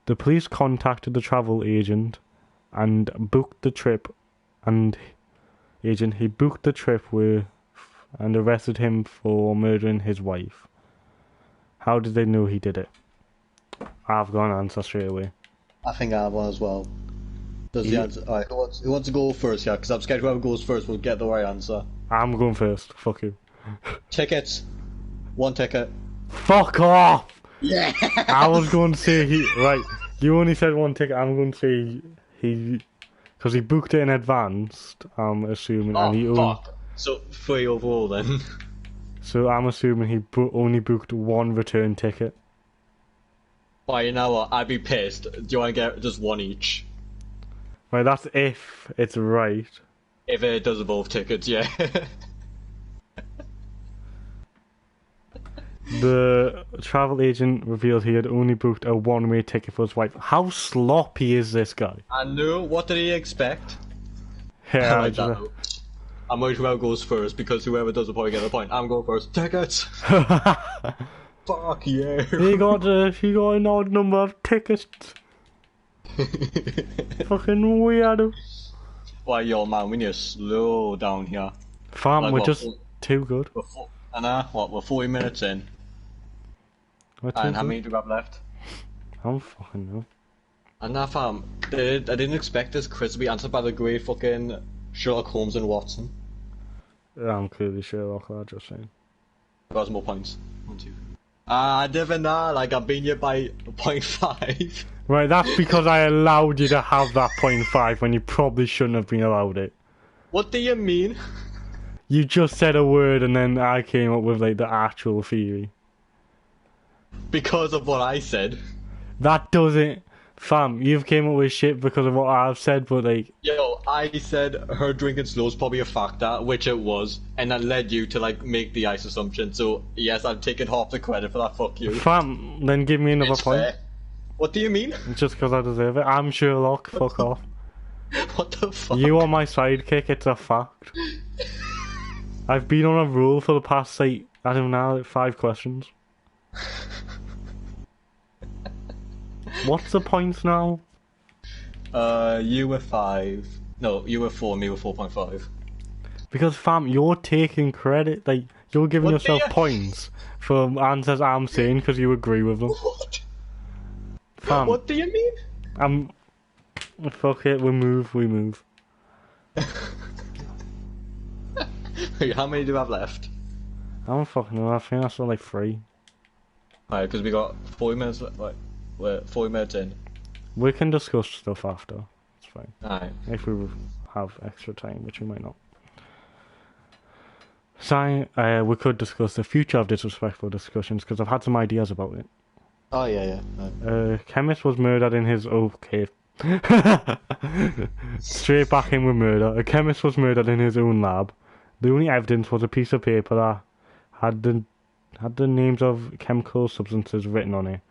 The police contacted the travel agent and booked the trip, and he booked the trip with and arrested him for murdering his wife. How did they know he did it? I've got an answer straight away. I think I have one as well. Does the answer? Alright, who wants to go first? Yeah, because I'm scared whoever goes first will get the right answer. I'm going first. Fuck you. Tickets. 1 ticket. Fuck off! Yeah. I was going to say right. You only said 1 ticket. I'm going to say because he booked it in advance. I'm assuming, and he fuck. So 3 overall then. So I'm assuming he only booked 1 return ticket. Well, you know what? I'd be pissed. Do you want to get just 1 each? Right, that's if it's right. If it does both tickets, yeah. The travel agent revealed he had only booked a one-way ticket for his wife. How sloppy is this guy? I know. What did he expect? Yeah, Like that. I'm worried whoever goes first because whoever does will probably get the point. I'm going first. Tickets. Fuck yeah. He got an odd number of tickets. Fucking weirdo. Why, yo, man, we need to slow down here. Fam, Like we're what, just too good. We're 40 minutes in. And how many do we have left? I don't fucking know. And now, fam, I didn't expect this quiz to be answered by the great fucking Sherlock Holmes and Watson. I'm clearly Sherlock, I'm just saying. Got some more points. 1, 2. I didn't know, like, I've been here by 0.5. Right, that's because I allowed you to have that 0.5 when you probably shouldn't have been allowed it. What do you mean? You just said a word and then I came up with, like, the actual theory. Because of what I said. That doesn't... Fam, you've came up with shit because of what I've said, but, like... Yo, I said her drinking slow is probably a factor, which it was, and that led you to, like, make the ice assumption, so, yes, I'm taking half the credit for that, fuck you. Fam, then give me another It's point. fair. What do you mean? Just because I deserve it. I'm Sherlock, fuck off. What the fuck? You are my sidekick, it's a fact. I've been on a rule for the past, like, I don't know, like 5 questions. What's the points now? You were 5. No, you were 4, me were 4.5. Because, fam, you're taking credit, like, you're giving What do yourself you- points for answers I'm saying because you agree with them. What? Fam, What do you mean? fuck it, we move. Wait, how many do we have left? I don't fucking know, I think that's like 3. Alright, because we got 40 minutes left. Like, we're 40 minutes in. We can discuss stuff after, it's fine. Alright. If we have extra time, which we might not. So, we could discuss the future of disrespectful discussions because I've had some ideas about it. Oh yeah. Chemist was murdered in his... Okay. Straight back in with murder. A chemist was murdered in his own lab. The only evidence was a piece of paper that had the names of chemical substances written on it.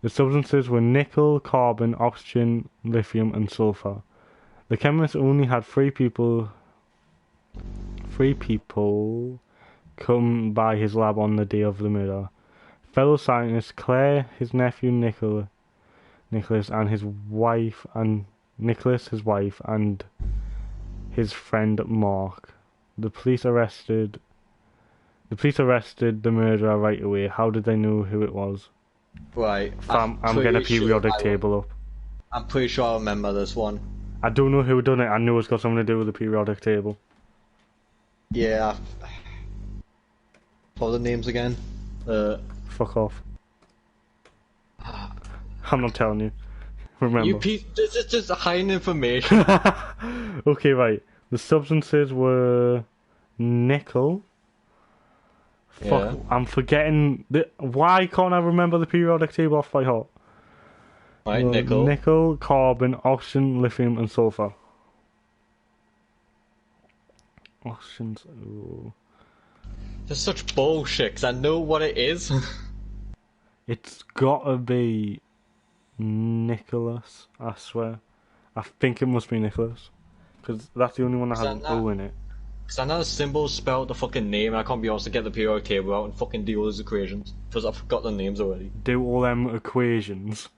The substances were nickel, carbon, oxygen, lithium and sulfur. The chemist only had 3 three people come by his lab on the day of the murder. Fellow scientists Claire, his nephew Nicholas, and his wife, and Nicholas, his wife, and his friend Mark. The police arrested the murderer right away. How did they know who it was? Right. I'm getting a periodic table up. I'm pretty sure I remember this one. I don't know who done it. I know it's got something to do with the periodic table. Yeah. What are the names again? Fuck off. I'm not telling you. Remember. You piece. This is just hiding information. Okay, right. The substances were nickel. Yeah. Fuck, I'm forgetting. Why can't I remember the periodic table off by heart? Right, nickel. Nickel, carbon, oxygen, lithium, and sulfur. Oxygen's. Ooh. This is such bullshit, 'cause I know what it is. It's gotta be Nicholas, I swear. I think it must be Nicholas. Because that's the only one that has an O in it. Because I know the symbols spell out the fucking name, and I can't be asked to get the periodic table out and fucking do all those equations. Because I forgot the names already. Do all them equations.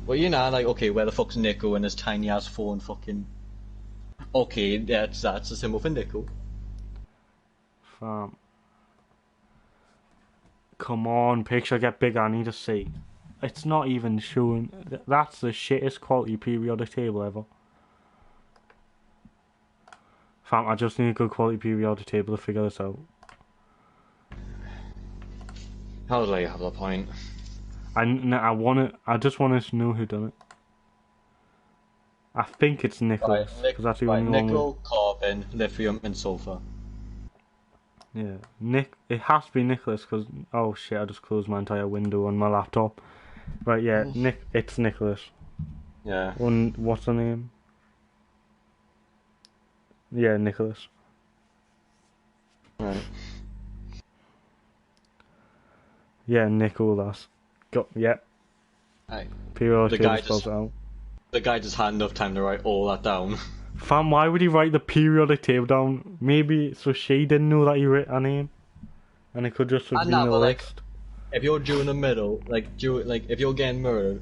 Well, you know, like, okay, where the fuck's nickel and his tiny ass phone fucking... Okay, that's a symbol for nickel. Fam. Come on, picture get bigger, I need to see. It's not even showing. That's the shittest quality periodic table ever. Fam, I just need a good quality periodic table to figure this out. How do I have the point? I just want to know who done it. I think it's Nicholas, because that's the only one. Nickel, carbon, lithium, and sulfur. Yeah, it has to be Nicholas, because, oh shit, I just closed my entire window on my laptop. Right, yeah, it's Nicholas. Yeah. What's the name? Yeah, Nicholas. Right. Yeah, Nicholas. Yep. Right. Periodic table spells it out. The guy just had enough time to write all that down. Fam, why would he write the periodic table down? Maybe so she didn't know that he wrote a name, and it could just have been a list. If you're due in the middle, if you're getting murdered,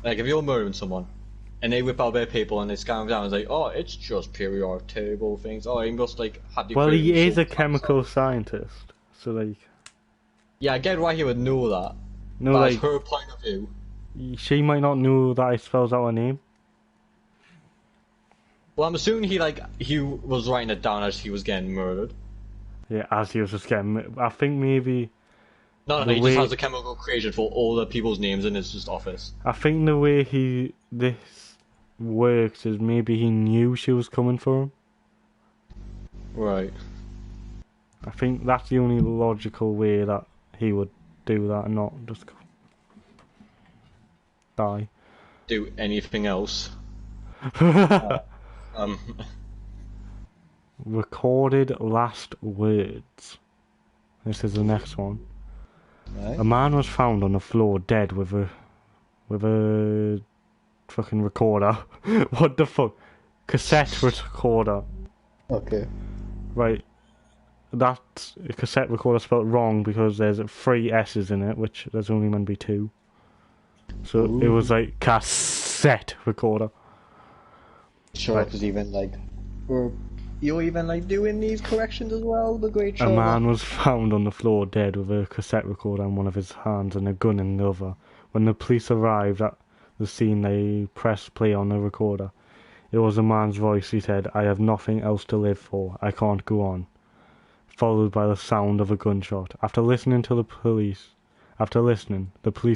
like if you're murdering someone, and they whip out their paper and they scan them down, it's like, oh, it's just periodic table things. Oh, he must have the. Well, he is a chemical scientist, so like. Yeah, I get why he would know that. No, but like that's her point of view. She might not know that it spells out her name. Well, I'm assuming he was writing it down as he was getting murdered. Yeah, as he was just getting. I think maybe. No, he just has a chemical equation for all the people's names in his just office. I think the way this works is maybe he knew she was coming for him. Right. I think that's the only logical way that he would do that and not just die. Do anything else. Recorded last words. This is the next one. Right. A man was found on the floor dead with a fucking recorder. What the fuck? Cassette recorder. Okay. Right. That's a cassette recorder spelled wrong because there's 3 S's in it, which there's only meant to be 2. So it was like cassette recorder. Sure, because you're even doing these corrections as well. The great show. A man was found on the floor dead with a cassette recorder in one of his hands and a gun in the other. When the police arrived at the scene, they pressed play on the recorder. It was a man's voice. He said, "I have nothing else to live for. I can't go on." Followed by the sound of a gunshot. After listening, the police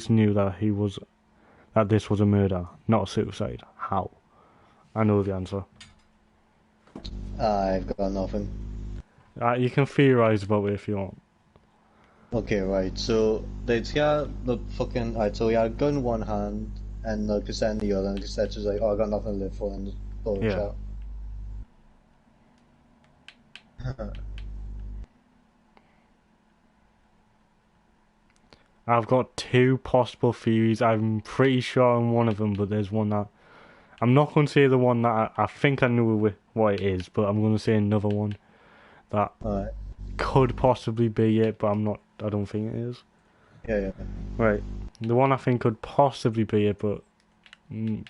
knew that this was a murder, not a suicide. How? I know the answer. I've got nothing. You can theorize about it if you want. Okay, right. So they'd got the fucking. Right, so he had a gun in one hand and the cassette in the other, and the cassette was like, "Oh, I got nothing to live for," and just pulled the shot. I've got 2 possible theories. I'm pretty sure on one of them, but there's one that I'm not going to say the one that I think I know what it is, but I'm going to say another one that Alright. could possibly be it, but I don't think it is. Yeah. Right. The one I think could possibly be it, but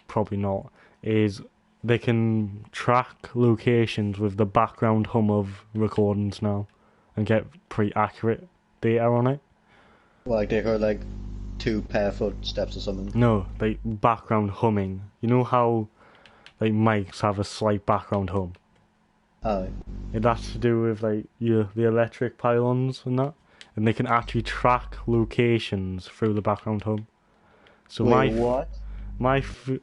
probably not, is they can track locations with the background hum of recordings now and get pretty accurate data on it. Like they heard like 2 pair footsteps or something. No, like background humming. You know how like mics have a slight background hum? Aye. That's to do with like the electric pylons and that, and they can actually track locations through the background hum. So Wait, what?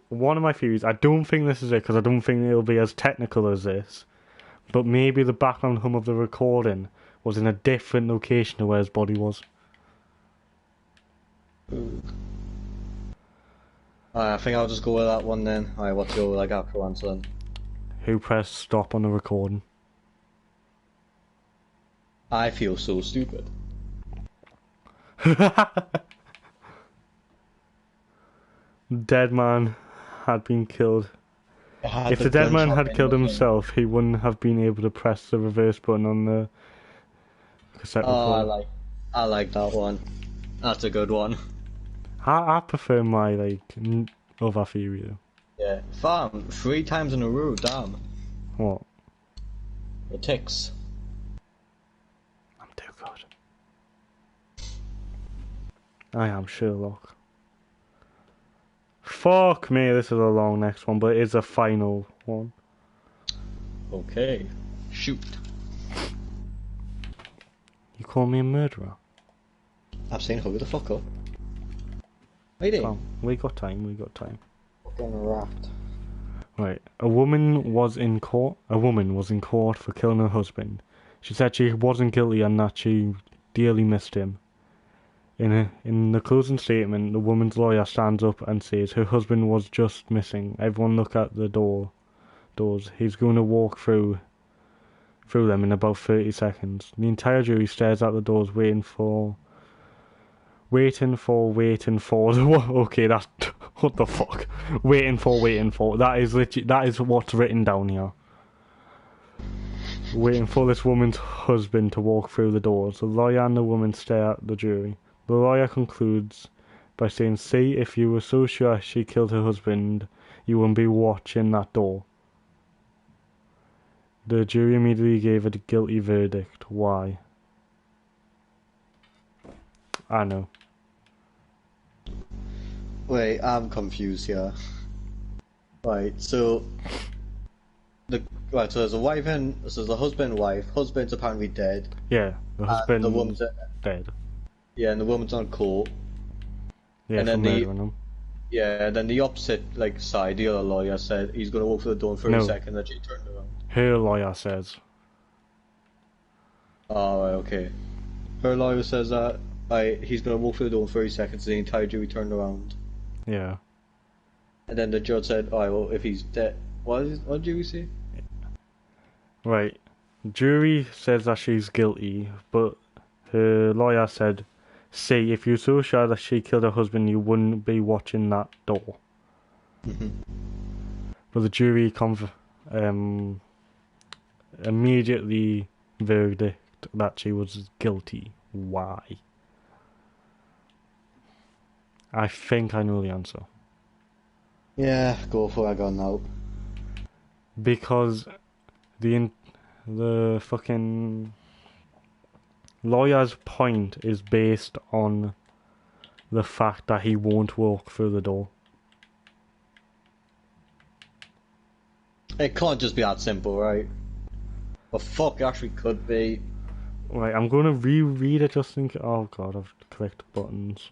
one of my theories, I don't think this is it because I don't think it'll be as technical as this, but maybe the background hum of the recording was in a different location to where his body was. Alright, I think I'll just go with that one then. Alright, what's your like actual answer then? Who pressed stop on the recording? I feel so stupid. Dead man had been killed. If the dead man had killed himself, he wouldn't have been able to press the reverse button on the cassette recorder. I like that one. That's a good one. I prefer my other theory though. Yeah. Fam, 3 times in a row, damn. What? It ticks. I'm too good. I am Sherlock. Fuck me, this is a long next one, but it is a final one. Okay. Shoot. You call me a murderer? I'm saying hurry the fuck up. Wait, Oh, we got time. fucking rat. Right. A woman was in court for killing her husband. She said she wasn't guilty and that she dearly missed him. In the closing statement, the woman's lawyer stands up and says her husband was just missing. Everyone look at the doors. He's going to walk through them in about 30 seconds. The entire jury stares at the doors waiting for okay, that's what the fuck. Waiting for. That is what's written down here. Waiting for this woman's husband to walk through the doors. The lawyer and the woman stare at the jury. The lawyer concludes by saying, "See, if you were so sure she killed her husband, you wouldn't be watching that door." The jury immediately gave a guilty verdict. Why? I know. Wait, I'm confused here. Right, so there's a wife and so there's a husband and wife. Husband's apparently dead. Yeah, the husband's the woman's dead. Yeah, and the woman's on court. Yeah, And for then murdering him. Yeah, and then the opposite side, the other lawyer said he's gonna walk through the door in 30 No. seconds, and she turned around. Her lawyer says. Oh, right, okay. Her lawyer says that he's gonna walk through the door in 30 seconds, and the entire jury turned around. Yeah. And then the judge said, "Alright, well, if he's dead, what did jury say?" Right. Jury says that she's guilty, but her lawyer said, "See, if you're so sure that she killed her husband, you wouldn't be watching that door." But the jury immediately verdict that she was guilty. Why? I think I know the answer. Yeah, go for it. I got now. Because the fucking lawyer's point is based on the fact that he won't walk through the door. It can't just be that simple, right? But fuck, it actually could be. Right, I'm going to reread it just in case. Oh god, I've clicked buttons.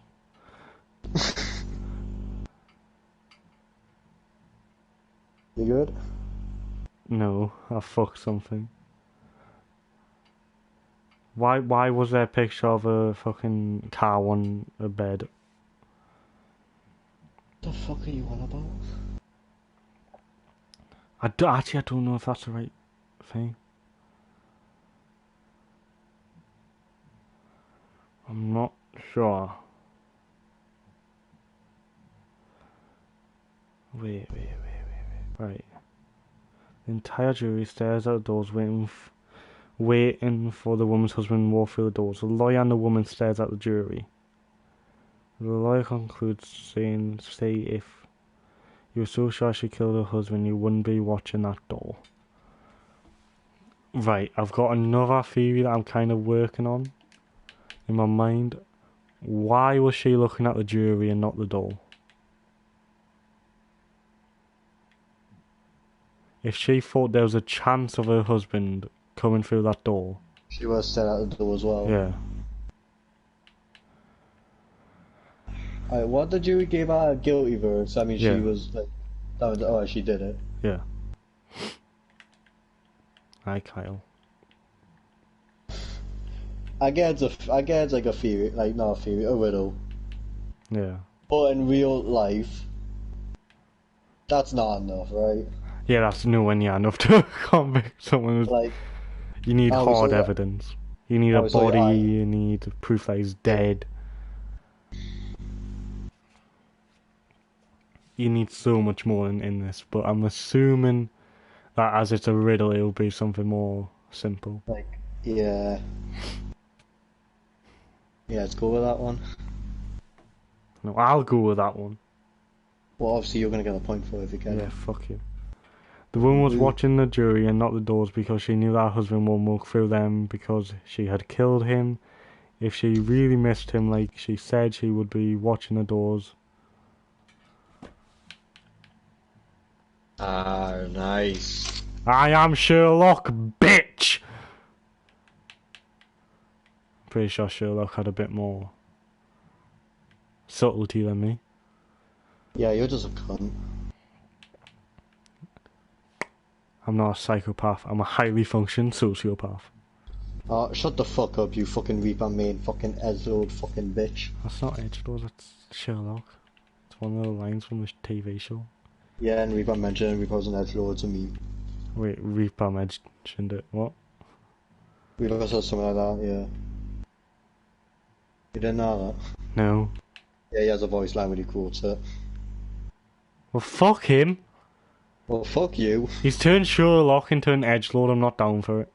You good? No, I fucked something. Why was there a picture of a fucking cow on a bed? What the fuck are you on about? I don't know if that's the right thing. I'm not sure. Wait. Right. The entire jury stares at the doors, waiting for the woman's husband to walk through the doors. The lawyer and the woman stares at the jury. The lawyer concludes saying, "Say if you were so sure she killed her husband, you wouldn't be watching that door." Right, I've got another theory that I'm kind of working on in my mind. Why was she looking at the jury and not the door? If she thought there was a chance of her husband coming through that door. She was set at the door as well. Yeah. What the jury gave her a guilty verdict, so I mean Yeah. she was like, that was, oh, she did it. Yeah. Hi, Kyle. I get it's like a theory, like not a theory, a riddle. Yeah. But in real life, that's not enough, right? Yeah, that's nowhere near enough to convict someone. Like, You need obviously, hard evidence. You need a obviously, body, you need proof that he's dead. You need so much more in this, but I'm assuming that as it's a riddle, it'll be something more simple. like, yeah. Yeah, let's go with that one. No, I'll go with that one. Well, obviously you're gonna get a point for it if you can. Yeah, fuck you. The woman was watching the jury and not the doors because she knew that her husband won't walk through them because she had killed him. If she really missed him like she said, she would be watching the doors. Ah, nice. I am Sherlock, bitch! Pretty sure Sherlock had a bit more subtlety than me. Yeah, you're just a cunt. I'm not a psychopath, I'm a highly functioning sociopath. Oh, shut the fuck up, you fucking Reaper main fucking edgelord fucking bitch. That's not Edgelord, that's Sherlock. It's one of the lines from the TV show. Yeah, and Reaper mentioned Reaper's an edgelord to me. Wait, Reaper mentioned it, what? Reaper said something like that, yeah. You didn't know that? No. Yeah, he has a voice line when he quotes it. Well, fuck him! Well, fuck you. He's turned Sherlock into an edgelord, I'm not down for it.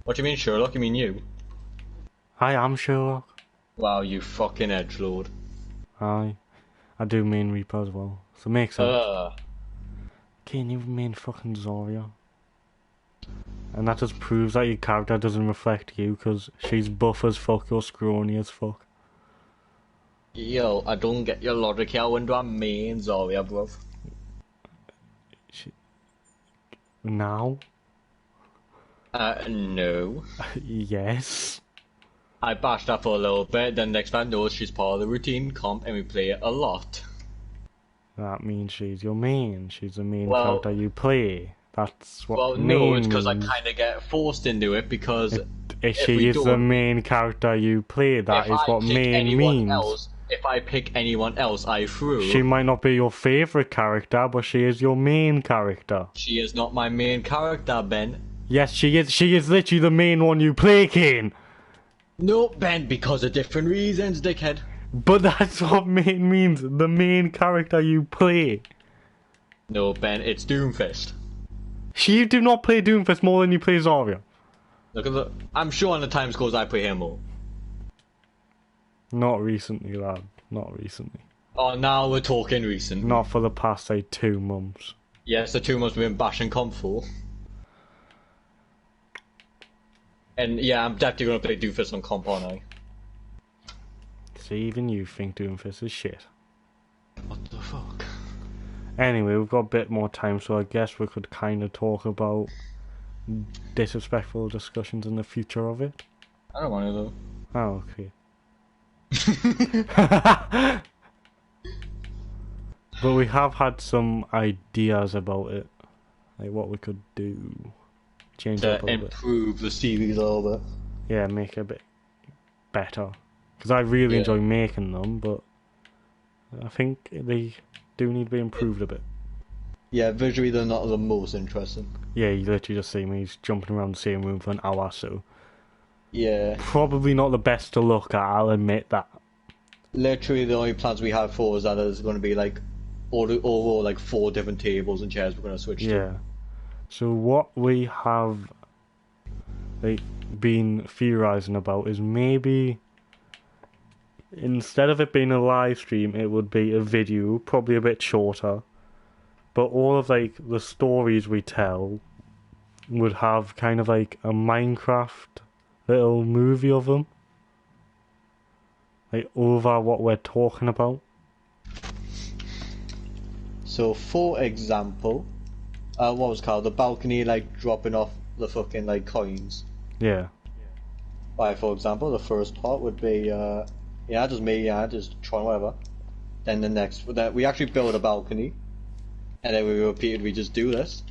What do you mean, Sherlock? You mean you? I am Sherlock. Wow, you fucking edgelord. I do mean Reaper as well, so it makes sense. Can you mean fucking Zoria? And that just proves that your character doesn't reflect you, because she's buff as fuck, you're scrawny as fuck. Yo, I don't get your logic here. When do I mean Zarya, bruv? Now? No. Yes. I bashed her for a little bit, then next time knows she's part of the routine comp and we play it a lot. That means she's your main. She's the main Well- character you play. That's what Well, main no, it's because I means. kind of get forced into it because If we she is the don't- main character you play, that if is I what pick main anyone means. else, if I pick anyone else, I threw. She might not be your favourite character, but she is your main character. She is not my main character, Ben. Yes, she is. She is literally the main one you play, Kane. No, Ben, because of different reasons, dickhead. But that's what main means. The main character you play. No, Ben, it's Doomfist. You do not play Doomfist more than you play Zarya. Look at the. I'm sure on the time scores I play him more. Not recently, lad. Not recently. Oh, now we're talking recent. Not for the past, say, 2 months. Yes, the 2 months we've been bashing comp for. And yeah, I'm definitely gonna play Doomfist on comp, aren't I? See, even you think Doomfist is shit. What the fuck? Anyway, we've got a bit more time, so I guess we could kind of talk about disrespectful discussions in the future of it. I don't want to though. Oh, okay. But we have had some ideas about it, like what we could do, change it up To a little bit. Improve the series a little bit. Yeah, make it a bit better. Because I really Yeah. enjoy making them, but I think they do need to be improved a bit. Yeah, visually they're not the most interesting. Yeah, you literally just see me jumping around the same room for an hour, so Yeah. probably not the best to look at, I'll admit that. Literally the only plans we have for is that there's going to be like or like 4 different tables and chairs we're gonna switch to. Yeah. So what we have like been theorizing about is maybe instead of it being a live stream, it would be a video, probably a bit shorter. But all of like the stories we tell would have kind of like a Minecraft little movie of them. Like over what we're talking about. So for example, what was it called, the balcony like dropping off the fucking like coins. Yeah. Right, for example, the first part would be just me, just trying whatever. Then the next, that we actually build a balcony, and then we repeatedly just do this.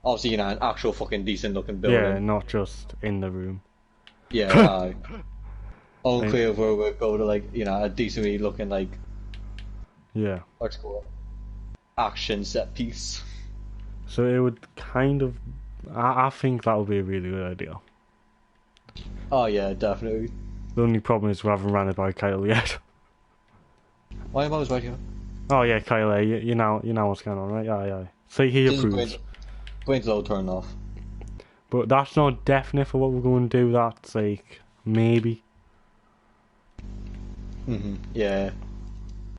Obviously, an actual fucking decent looking building. Yeah, not just in the room. Yeah, unclear where we'll go to like, a decently looking like, Yeah. what's it called, action set piece. So it would kind of... I think that would be a really good idea. Oh yeah, definitely. The only problem is we haven't ran it by Kyle yet. Why am I always right here? Oh yeah, Kyle, you know what's going on, right? Yeah. So he approves. Brain's low turned off. But that's not definite for what we're going to do. That's like, maybe. Yeah.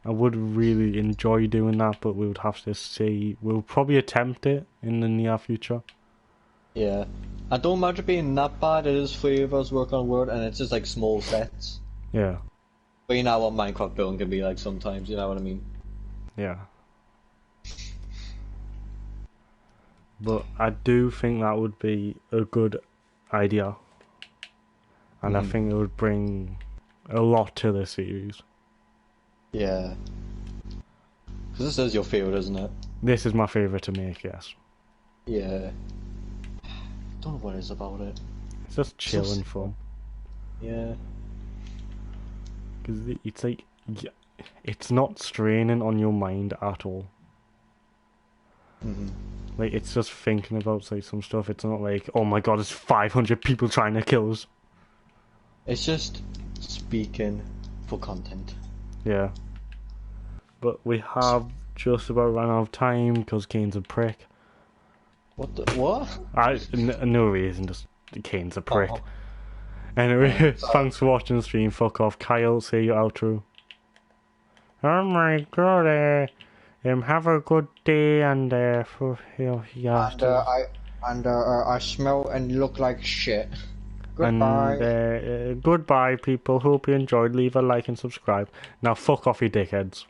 I would really enjoy doing that, but we would have to see. We'll probably attempt it in the near future. Yeah. I don't imagine it being that bad. It is 3 of us work on Word, and it's just like small sets. Yeah. But you know what Minecraft building can be like sometimes, you know what I mean? Yeah. But I do think that would be a good idea. And I think it would bring a lot to the series. Yeah. Because this is your favourite, isn't it? This is my favourite to make, yes. Yeah. Don't know what it is about it. It's just chill and fun. Yeah. Because it's like, it's not straining on your mind at all. Like, it's just thinking about like some stuff. It's not like, oh my god, it's 500 people trying to kill us. It's just speaking for content. Yeah. But we have just about run out of time because Kane's a prick. What? No reason, just Kane's a prick. Anyway, thanks for watching the stream. Fuck off. Kyle, say your outro. Oh my god, have a good day and I smell and look like shit. Goodbye. And goodbye, people. Hope you enjoyed. Leave a like and subscribe. Now fuck off, you dickheads.